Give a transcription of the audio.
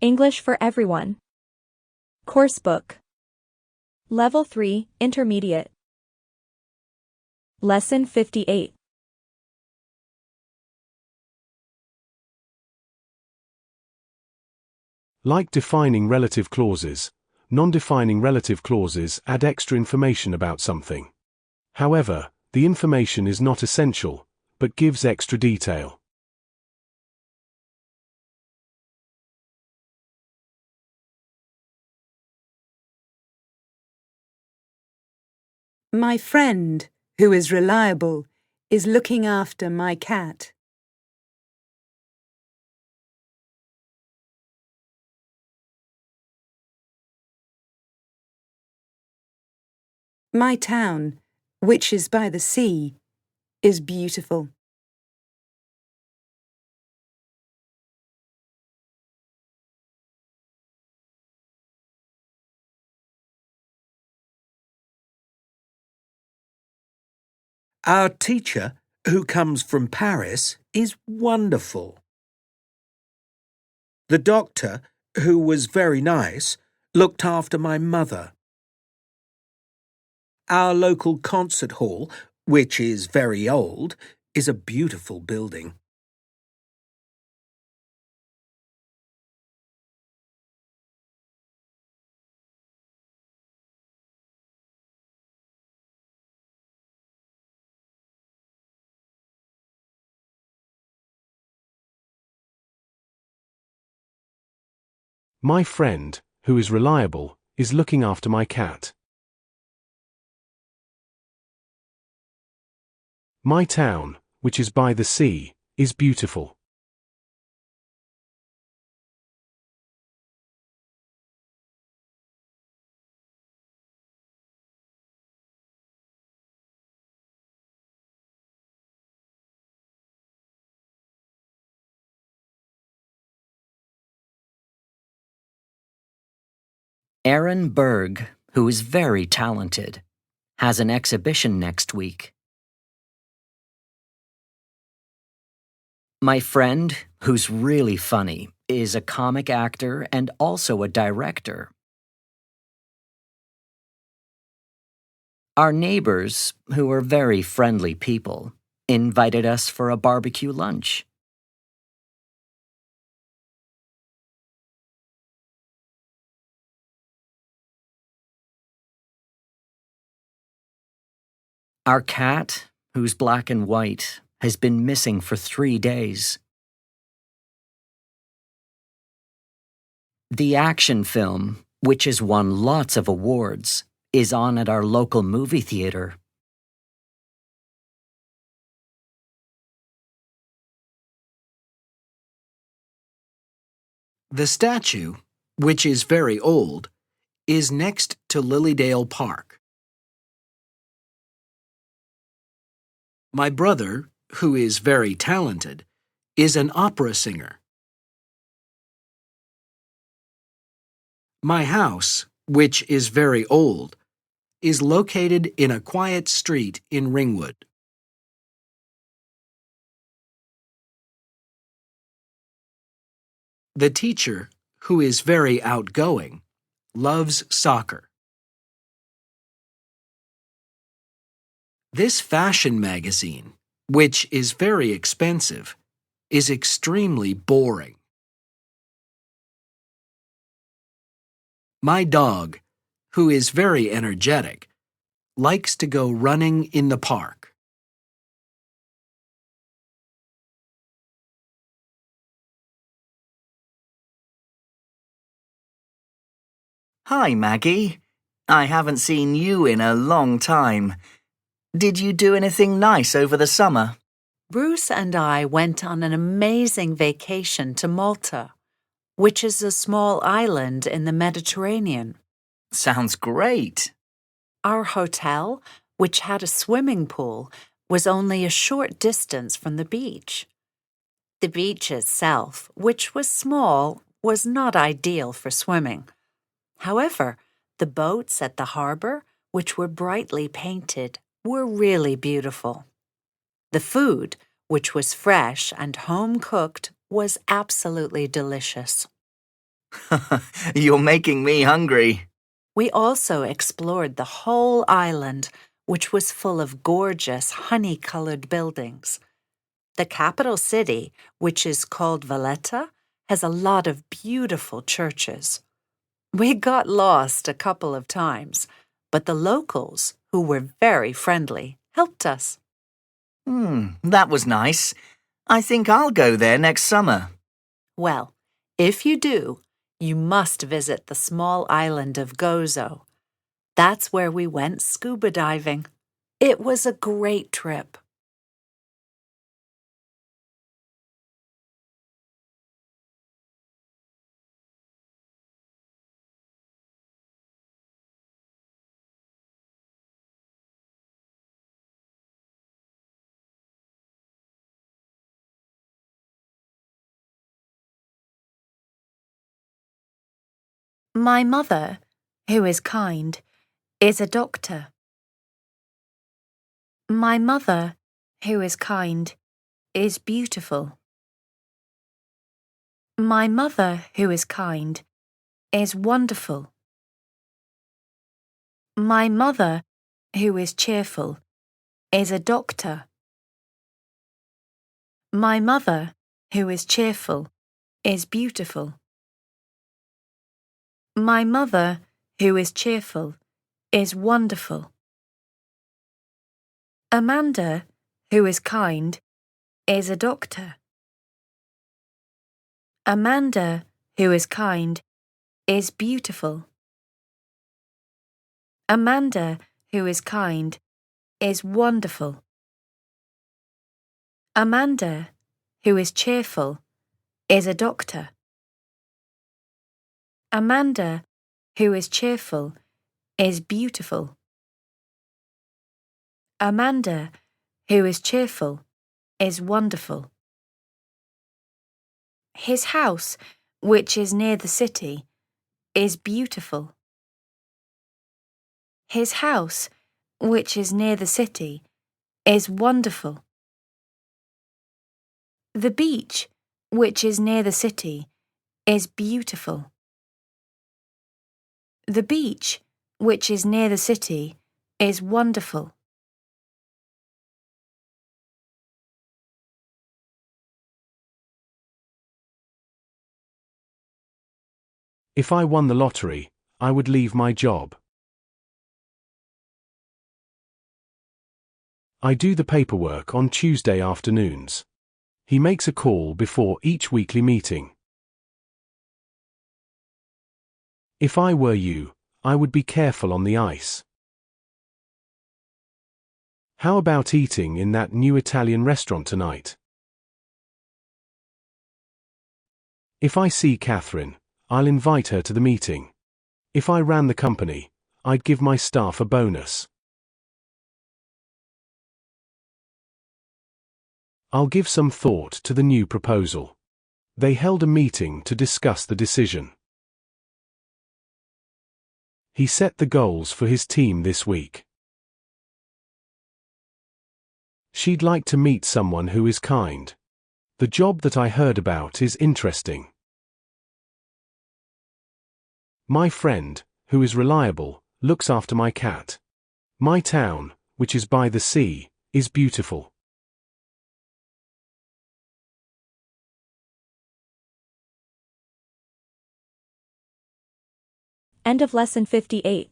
English for Everyone. Coursebook. Level 3, Intermediate. Lesson 58. Like defining relative clauses, non-defining relative clauses add extra information about something. However, the information is not essential, but gives extra detail. My friend, who is reliable, is looking after my cat. My town, which is by the sea, is beautiful. Our teacher, who comes from Paris, is wonderful. The doctor, who was very nice, looked after my mother. Our local concert hall, which is very old, is a beautiful building. My friend, who is reliable, is looking after my cat. My town, which is by the sea, is beautiful. Aaron Berg, who is very talented, has an exhibition next week. My friend, who's really funny, is a comic actor and also a director. Our neighbors, who are very friendly people, invited us for a barbecue lunch. Our cat, who's black and white, has been missing for 3 days. The action film, which has won lots of awards, is on at our local movie theater. The statue, which is very old, is next to Lilydale Park. My brother, who is very talented, is an opera singer. My house, which is very old, is located in a quiet street in Ringwood. The teacher, who is very outgoing, loves soccer. This fashion magazine, which is very expensive, is extremely boring. My dog, who is very energetic, likes to go running in the park. Hi, Maggie. I haven't seen you in a long time. Did you do anything nice over the summer? Bruce and I went on an amazing vacation to Malta, which is a small island in the Mediterranean. Sounds great. Our hotel, which had a swimming pool, was only a short distance from the beach. The beach itself, which was small, was not ideal for swimming. However, the boats at the harbor, which were brightly painted, were really beautiful. The food, which was fresh and home-cooked, was absolutely delicious. You're making me hungry. We also explored the whole island, which was full of gorgeous honey-colored buildings. The capital city, which is called Valletta, has a lot of beautiful churches. We got lost a couple of times, but the locals, who were very friendly, helped us. That was nice. I think I'll go there next summer. Well, if you do, you must visit the small island of Gozo. That's where we went scuba diving. It was a great trip. My mother, who is kind, is a doctor. My mother, who is kind, is beautiful. My mother, who is kind, is wonderful. My mother, who is cheerful, is a doctor. My mother, who is cheerful, is beautiful. My mother, who is cheerful, is wonderful. Amanda, who is kind, is a doctor. Amanda, who is kind, is beautiful. Amanda, who is kind, is wonderful. Amanda, who is cheerful, is a doctor. Amanda, who is cheerful, is beautiful. Amanda, who is cheerful, is wonderful. His house, which is near the city, is beautiful. His house, which is near the city, is wonderful. The beach, which is near the city, is beautiful. The beach, which is near the city, is wonderful. If I won the lottery, I would leave my job. I do the paperwork on Tuesday afternoons. He makes a call before each weekly meeting. If I were you, I would be careful on the ice. How about eating in that new Italian restaurant tonight? If I see Catherine, I'll invite her to the meeting. If I ran the company, I'd give my staff a bonus. I'll give some thought to the new proposal. They held a meeting to discuss the decision. He set the goals for his team this week. She'd like to meet someone who is kind. The job that I heard about is interesting. My friend, who is reliable, looks after my cat. My town, which is by the sea, is beautiful. End of lesson 58.